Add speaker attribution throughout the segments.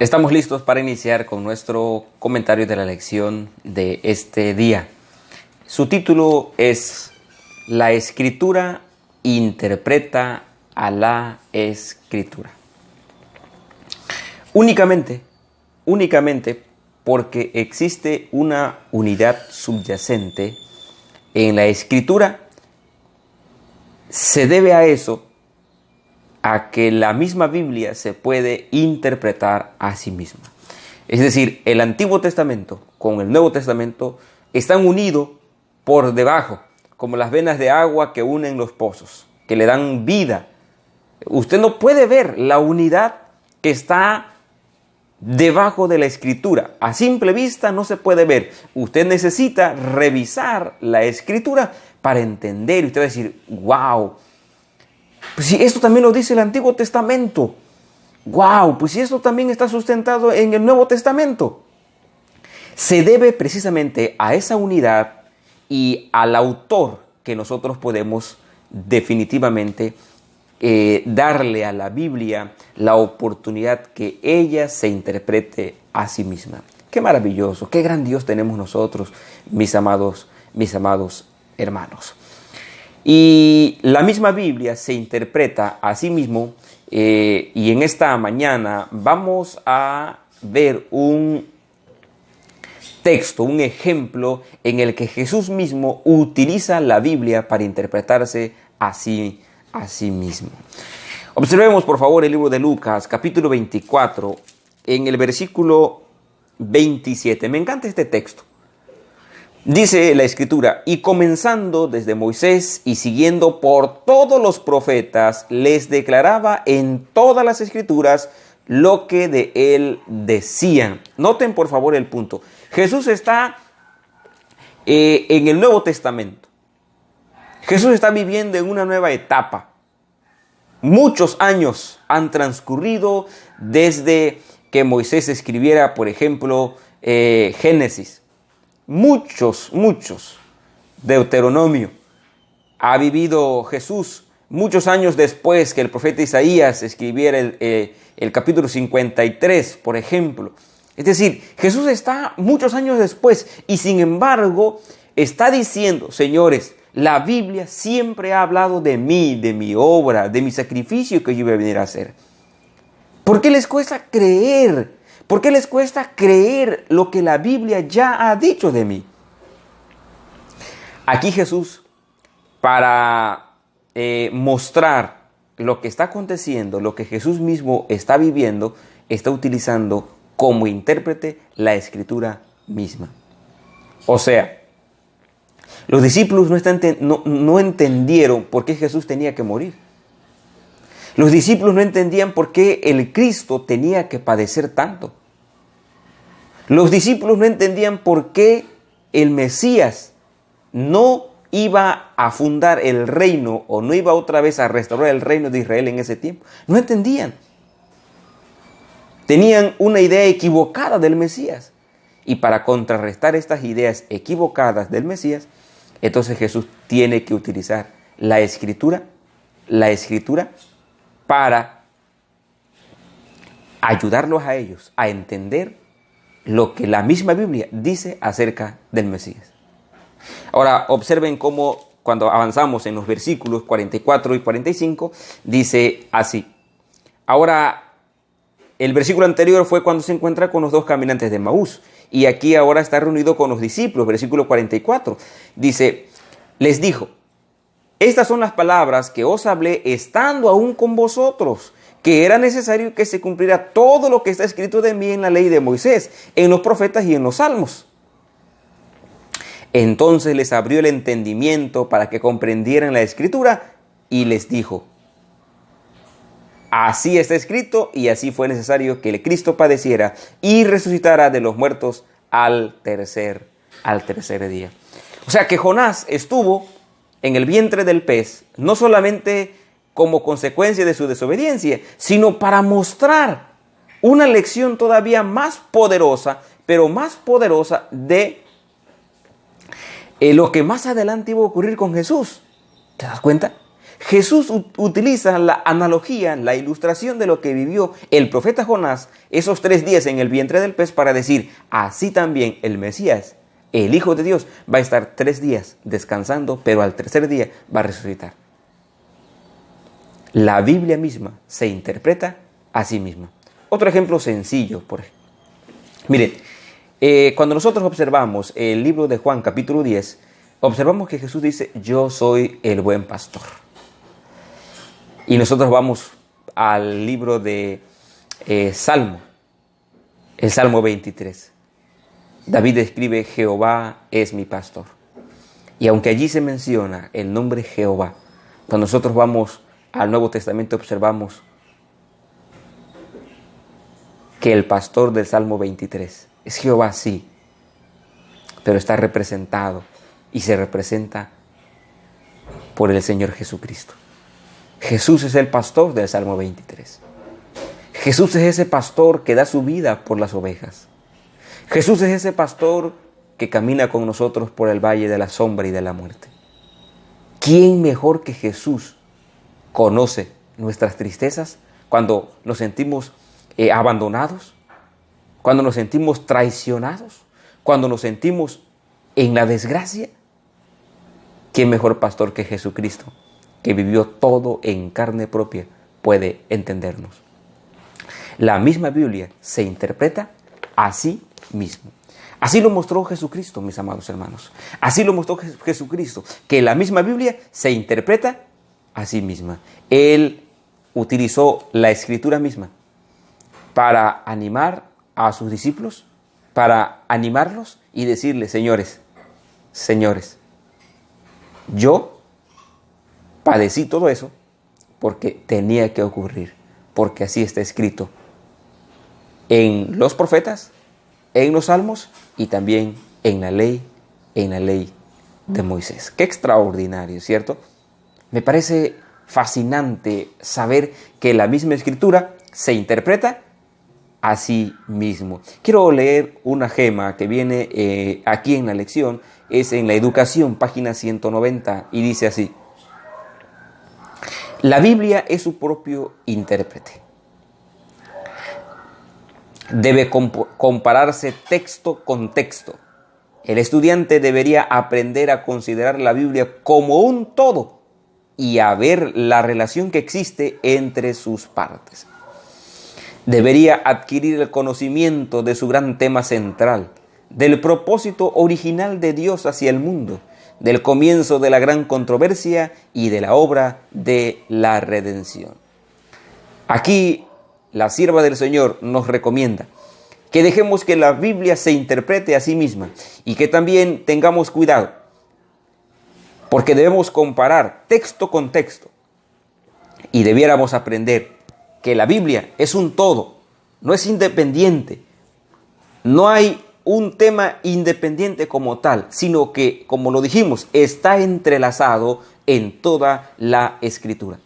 Speaker 1: Estamos listos para iniciar con nuestro comentario de la lección de este día. Su título es La Escritura interpreta a la Escritura. Únicamente porque existe una unidad subyacente en la Escritura, se debe a eso, a que la misma Biblia se puede interpretar a sí misma. Es decir, el Antiguo Testamento con el Nuevo Testamento están unidos por debajo, como las venas de agua que unen los pozos, que le dan vida. Usted no puede ver la unidad que está debajo de la Escritura. A simple vista no se puede ver. Usted necesita revisar la Escritura para entender y usted va a decir, wow, pues si esto también lo dice el Antiguo Testamento. ¡Wow! Pues si esto también está sustentado en el Nuevo Testamento. Se debe precisamente a esa unidad y al autor que nosotros podemos definitivamente darle a la Biblia la oportunidad que ella se interprete a sí misma. ¡Qué maravilloso! ¡Qué gran Dios tenemos nosotros, mis amados hermanos! Y la misma Biblia se interpreta a sí mismo y en esta mañana vamos a ver un texto, un ejemplo en el que Jesús mismo utiliza la Biblia para interpretarse a sí mismo. Observemos por favor el libro de Lucas, capítulo 24, en el versículo 27. Me encanta este texto. Dice la Escritura, y comenzando desde Moisés y siguiendo por todos los profetas, les declaraba en todas las Escrituras lo que de él decían. Noten por favor el punto. Jesús está en el Nuevo Testamento. Jesús está viviendo en una nueva etapa. Muchos años han transcurrido desde que Moisés escribiera, por ejemplo, Génesis. Muchos. Deuteronomio. Ha vivido Jesús muchos años después que el profeta Isaías escribiera el capítulo 53, por ejemplo. Es decir, Jesús está muchos años después y sin embargo está diciendo, señores, la Biblia siempre ha hablado de mí, de mi obra, de mi sacrificio que yo iba a venir a hacer. ¿Por qué les cuesta creer? ¿Por qué les cuesta creer lo que la Biblia ya ha dicho de mí? Aquí Jesús, para mostrar lo que está aconteciendo, lo que Jesús mismo está viviendo, está utilizando como intérprete la Escritura misma. O sea, los discípulos no entendieron por qué Jesús tenía que morir. Los discípulos no entendían por qué el Cristo tenía que padecer tanto. Los discípulos no entendían por qué el Mesías no iba a fundar el reino o no iba otra vez a restaurar el reino de Israel en ese tiempo. No entendían. Tenían una idea equivocada del Mesías. Y para contrarrestar estas ideas equivocadas del Mesías, entonces Jesús tiene que utilizar la Escritura para ayudarlos a ellos a entender lo que la misma Biblia dice acerca del Mesías. Ahora observen cómo cuando avanzamos en los versículos 44 y 45 dice así. Ahora el versículo anterior fue cuando se encuentra con los dos caminantes de Emaús y aquí ahora está reunido con los discípulos. Versículo 44 dice, les dijo, estas son las palabras que os hablé estando aún con vosotros, que era necesario que se cumpliera todo lo que está escrito de mí en la ley de Moisés, en los profetas y en los salmos. Entonces les abrió el entendimiento para que comprendieran la Escritura y les dijo, así está escrito y así fue necesario que el Cristo padeciera y resucitara de los muertos al tercer día. O sea que Jonás estuvo en el vientre del pez, no solamente como consecuencia de su desobediencia, sino para mostrar una lección todavía más poderosa, pero más poderosa de lo que más adelante iba a ocurrir con Jesús. ¿Te das cuenta? Jesús utiliza la analogía, la ilustración de lo que vivió el profeta Jonás esos 3 días en el vientre del pez para decir, así también el Mesías, el Hijo de Dios, va a estar 3 días descansando, pero al tercer día va a resucitar. La Biblia misma se interpreta a sí misma. Otro ejemplo sencillo, por ejemplo. Miren, cuando nosotros observamos el libro de Juan, capítulo 10, observamos que Jesús dice, yo soy el buen pastor. Y nosotros vamos al libro de Salmo, el Salmo 23. David escribe, Jehová es mi pastor. Y aunque allí se menciona el nombre Jehová, cuando nosotros vamos al Nuevo Testamento observamos que el pastor del Salmo 23 es Jehová, sí, pero está representado y se representa por el Señor Jesucristo. Jesús es el pastor del Salmo 23. Jesús es ese pastor que da su vida por las ovejas. Jesús es ese pastor que camina con nosotros por el valle de la sombra y de la muerte. ¿Quién mejor que Jesús conoce nuestras tristezas cuando nos sentimos abandonados, cuando nos sentimos traicionados, cuando nos sentimos en la desgracia? ¿Quién mejor pastor que Jesucristo, que vivió todo en carne propia, puede entendernos? La misma Biblia se interpreta a sí mismo. Así lo mostró Jesucristo, mis amados hermanos. Así lo mostró Jesucristo, que la misma Biblia se interpreta a sí misma. Él utilizó la Escritura misma para animar a sus discípulos, para animarlos y decirles, señores, yo padecí todo eso porque tenía que ocurrir, porque así está escrito en los profetas, en los salmos y también en la ley de Moisés. Qué extraordinario, ¿cierto? Me parece fascinante saber que la misma escritura se interpreta a sí mismo. Quiero leer una gema que viene aquí en la lección, es en la Educación, página 190, y dice así: la Biblia es su propio intérprete. Debe compararse texto con texto. El estudiante debería aprender a considerar la Biblia como un todo y a ver la relación que existe entre sus partes. Debería adquirir el conocimiento de su gran tema central, del propósito original de Dios hacia el mundo, del comienzo de la gran controversia y de la obra de la redención. Aquí la sierva del Señor nos recomienda que dejemos que la Biblia se interprete a sí misma y que también tengamos cuidado, porque debemos comparar texto con texto y debiéramos aprender que la Biblia es un todo, no es independiente. No hay un tema independiente como tal, sino que, como lo dijimos, está entrelazado en toda la Escritura.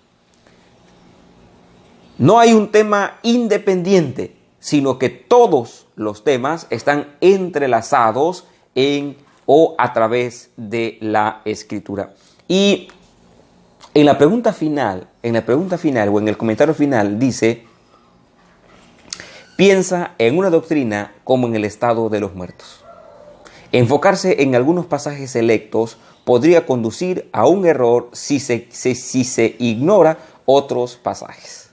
Speaker 1: No hay un tema independiente, sino que todos los temas están entrelazados en o a través de la Escritura. Y en la pregunta final o en el comentario final dice: piensa en una doctrina como en el estado de los muertos. Enfocarse en algunos pasajes selectos podría conducir a un error si se ignora otros pasajes.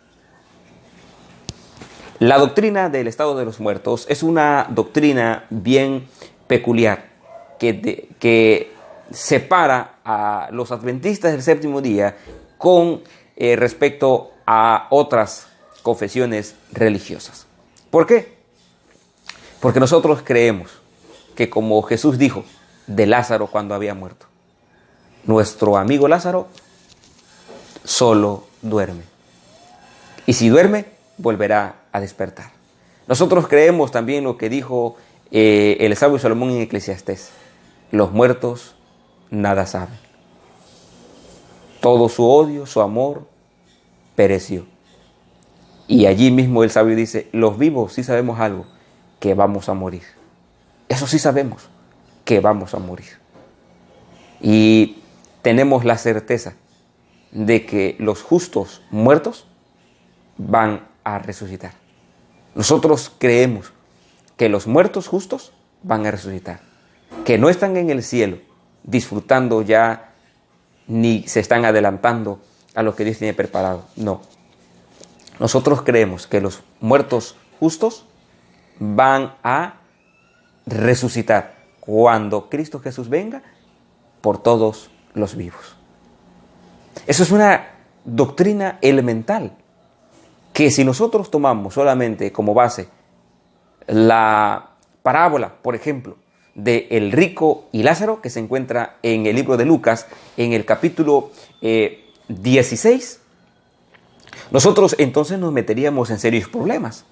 Speaker 1: La doctrina del estado de los muertos es una doctrina bien peculiar que separa a los adventistas del séptimo día con respecto a otras confesiones religiosas. ¿Por qué? Porque nosotros creemos que, como Jesús dijo de Lázaro cuando había muerto, nuestro amigo Lázaro solo duerme. Y si duerme, volverá a despertar. Nosotros creemos también lo que dijo el sabio Salomón en Eclesiastés: los muertos nada saben. Todo su odio, su amor, pereció. Y allí mismo el sabio dice: los vivos sí sabemos algo, que vamos a morir. Eso sí sabemos, que vamos a morir. Y tenemos la certeza de que los justos muertos van a resucitar. Nosotros creemos que los muertos justos van a resucitar, que no están en el cielo disfrutando ya ni se están adelantando a lo que Dios tiene preparado. No. Nosotros creemos que los muertos justos van a resucitar cuando Cristo Jesús venga por todos los vivos. Eso es una doctrina elemental que si nosotros tomamos solamente como base la parábola, por ejemplo, de el rico y Lázaro, que se encuentra en el libro de Lucas, en el capítulo 16, nosotros entonces nos meteríamos en serios problemas.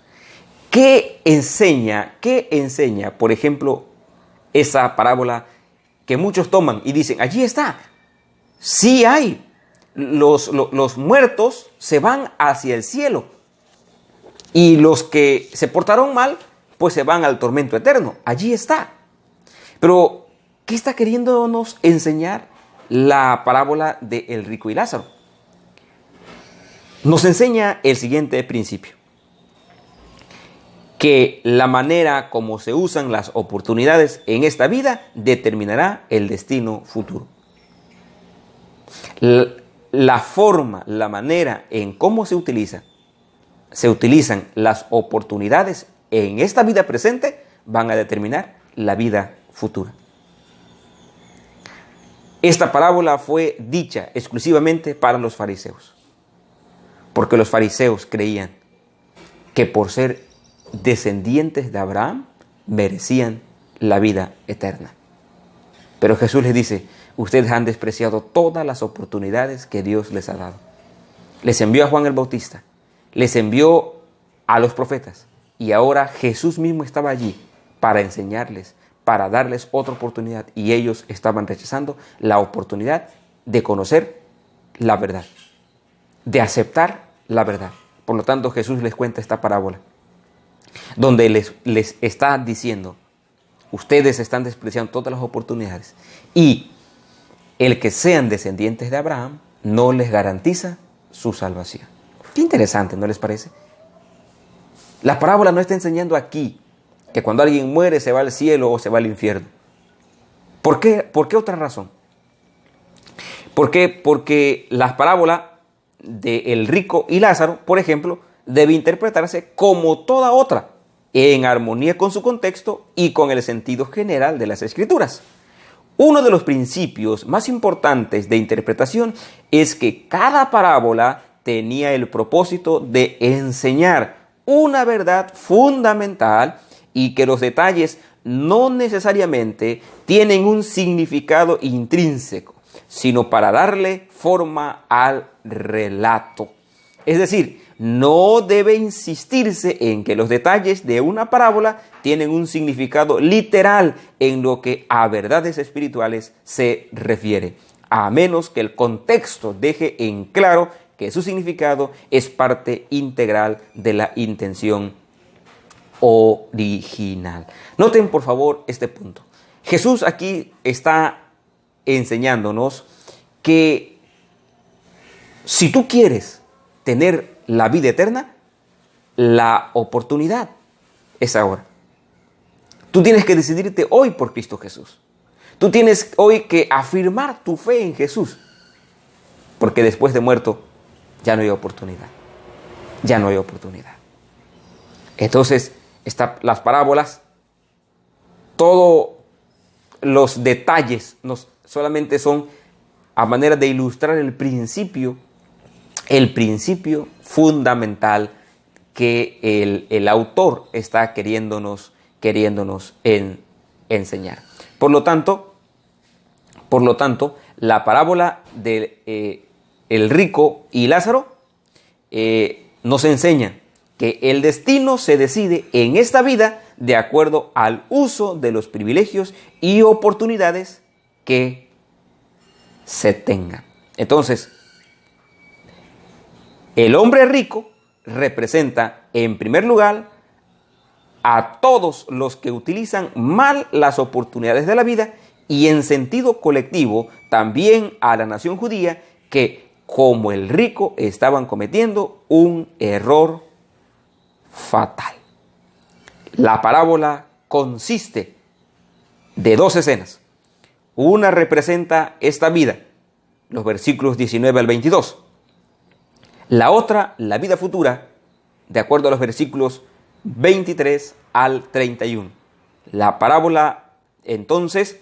Speaker 1: ¿Qué enseña, por ejemplo, esa parábola que muchos toman y dicen, allí está, sí hay, los muertos se van hacia el cielo y los que se portaron mal, pues se van al tormento eterno, allí está. Pero, ¿qué está queriéndonos enseñar la parábola de el rico y Lázaro? Nos enseña el siguiente principio: que la manera como se usan las oportunidades en esta vida determinará el destino futuro. La forma, la manera en cómo se utilizan las oportunidades en esta vida presente van a determinar la vida futura. Esta parábola fue dicha exclusivamente para los fariseos, porque los fariseos creían que por ser descendientes de Abraham merecían la vida eterna. Pero Jesús les dice, ustedes han despreciado todas las oportunidades que Dios les ha dado. Les envió a Juan el Bautista, les envió a los profetas, y ahora Jesús mismo estaba allí para enseñarles, para darles otra oportunidad, y ellos estaban rechazando la oportunidad de conocer la verdad, de aceptar la verdad. Por lo tanto, Jesús les cuenta esta parábola, donde les está diciendo, ustedes están despreciando todas las oportunidades, y el que sean descendientes de Abraham no les garantiza su salvación. Qué interesante, ¿no les parece? La parábola no está enseñando aquí que cuando alguien muere se va al cielo o se va al infierno. ¿Por qué? ¿Por qué otra razón? ¿Por qué? Porque la parábola de el rico y Lázaro, por ejemplo, debe interpretarse como toda otra, en armonía con su contexto y con el sentido general de las Escrituras. Uno de los principios más importantes de interpretación es que cada parábola tenía el propósito de enseñar una verdad fundamental y que los detalles no necesariamente tienen un significado intrínseco, sino para darle forma al relato. Es decir, no debe insistirse en que los detalles de una parábola tienen un significado literal en lo que a verdades espirituales se refiere, a menos que el contexto deje en claro que su significado es parte integral de la intención original. Noten por favor este punto. Jesús aquí está enseñándonos que si tú quieres tener la vida eterna, la oportunidad es ahora. Tú tienes que decidirte hoy por Cristo Jesús. Tú tienes hoy que afirmar tu fe en Jesús, porque después de muerto ya no hay oportunidad. Ya no hay oportunidad. Entonces, las parábolas, todos los detalles solamente son a manera de ilustrar el principio fundamental que el autor está queriéndonos enseñar. Por lo tanto, la parábola de el rico y Lázaro nos enseña que el destino se decide en esta vida de acuerdo al uso de los privilegios y oportunidades que se tengan. Entonces, el hombre rico representa, en primer lugar, a todos los que utilizan mal las oportunidades de la vida y en sentido colectivo también a la nación judía que como el rico estaban cometiendo un error fatal. La parábola consiste de dos escenas. Una representa esta vida, los versículos 19 al 22. La otra, la vida futura, de acuerdo a los versículos 23 al 31. La parábola, entonces,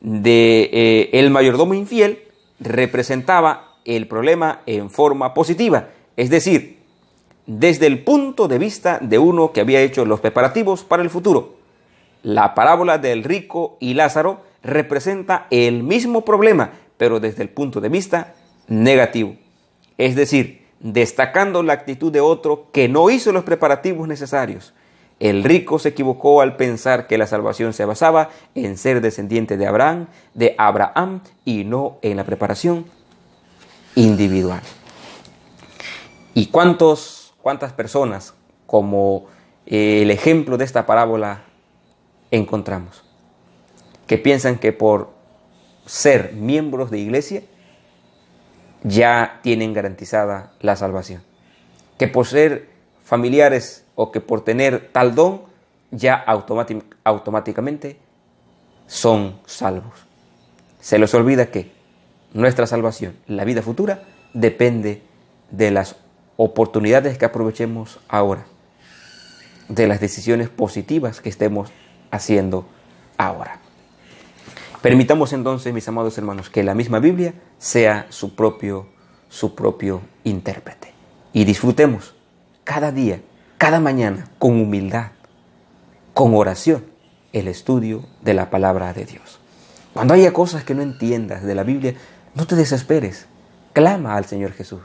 Speaker 1: de el mayordomo infiel representaba el problema en forma positiva, es decir, desde el punto de vista de uno que había hecho los preparativos para el futuro. La parábola del rico y Lázaro representa el mismo problema, pero desde el punto de vista negativo, es decir, destacando la actitud de otro que no hizo los preparativos necesarios. El rico se equivocó al pensar que la salvación se basaba en ser descendiente de Abraham y no en la preparación individual. ¿Y cuántas personas, como el ejemplo de esta parábola, encontramos? Que piensan que por ser miembros de iglesia ya tienen garantizada la salvación. Que por ser familiares o que por tener tal don ya automáticamente son salvos. Se les olvida que nuestra salvación, la vida futura, depende de las oportunidades que aprovechemos ahora, de las decisiones positivas que estemos haciendo ahora. Permitamos entonces, mis amados hermanos, que la misma Biblia sea su propio intérprete. Y disfrutemos cada día, cada mañana, con humildad, con oración, el estudio de la palabra de Dios. Cuando haya cosas que no entiendas de la Biblia, no te desesperes. Clama al Señor Jesús.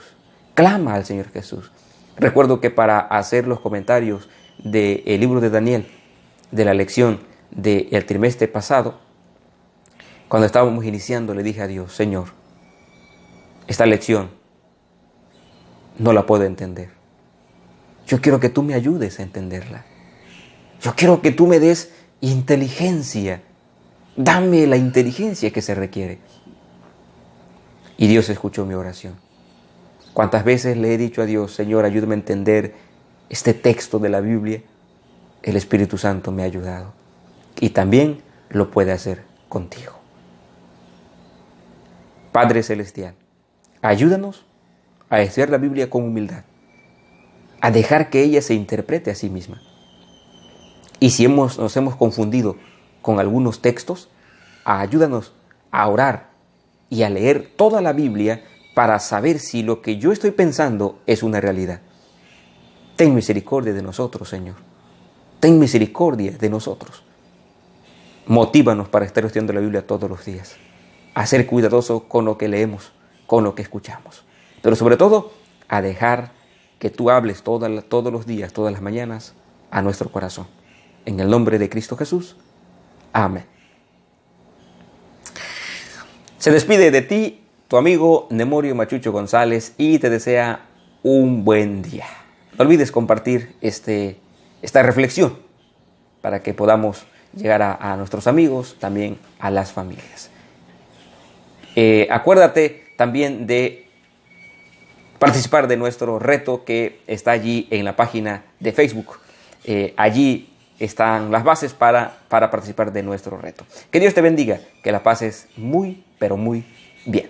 Speaker 1: Clama al Señor Jesús. Recuerdo que para hacer los comentarios del libro de Daniel, de la lección del trimestre pasado, cuando estábamos iniciando, le dije a Dios: Señor, esta lección no la puedo entender. Yo quiero que tú me ayudes a entenderla. Yo quiero que tú me des inteligencia. Dame la inteligencia que se requiere. Y Dios escuchó mi oración. ¿Cuántas veces le he dicho a Dios: Señor, ayúdame a entender este texto de la Biblia? El Espíritu Santo me ha ayudado. Y también lo puede hacer contigo. Padre Celestial, ayúdanos a estudiar la Biblia con humildad, a dejar que ella se interprete a sí misma. Y si nos hemos confundido con algunos textos, ayúdanos a orar y a leer toda la Biblia para saber si lo que yo estoy pensando es una realidad. Ten misericordia de nosotros, Señor. Ten misericordia de nosotros. Motívanos para estar estudiando la Biblia todos los días, a ser cuidadosos con lo que leemos, con lo que escuchamos. Pero sobre todo, a dejar que tú hables todos los días, todas las mañanas, a nuestro corazón. En el nombre de Cristo Jesús. Amén. Se despide de ti tu amigo Nemorio Machucho González y te desea un buen día. No olvides compartir esta reflexión para que podamos llegar a nuestros amigos, también a las familias. Acuérdate también de participar de nuestro reto que está allí en la página de Facebook. Allí están las bases para participar de nuestro reto. Que Dios te bendiga, que la pases muy, pero muy bien.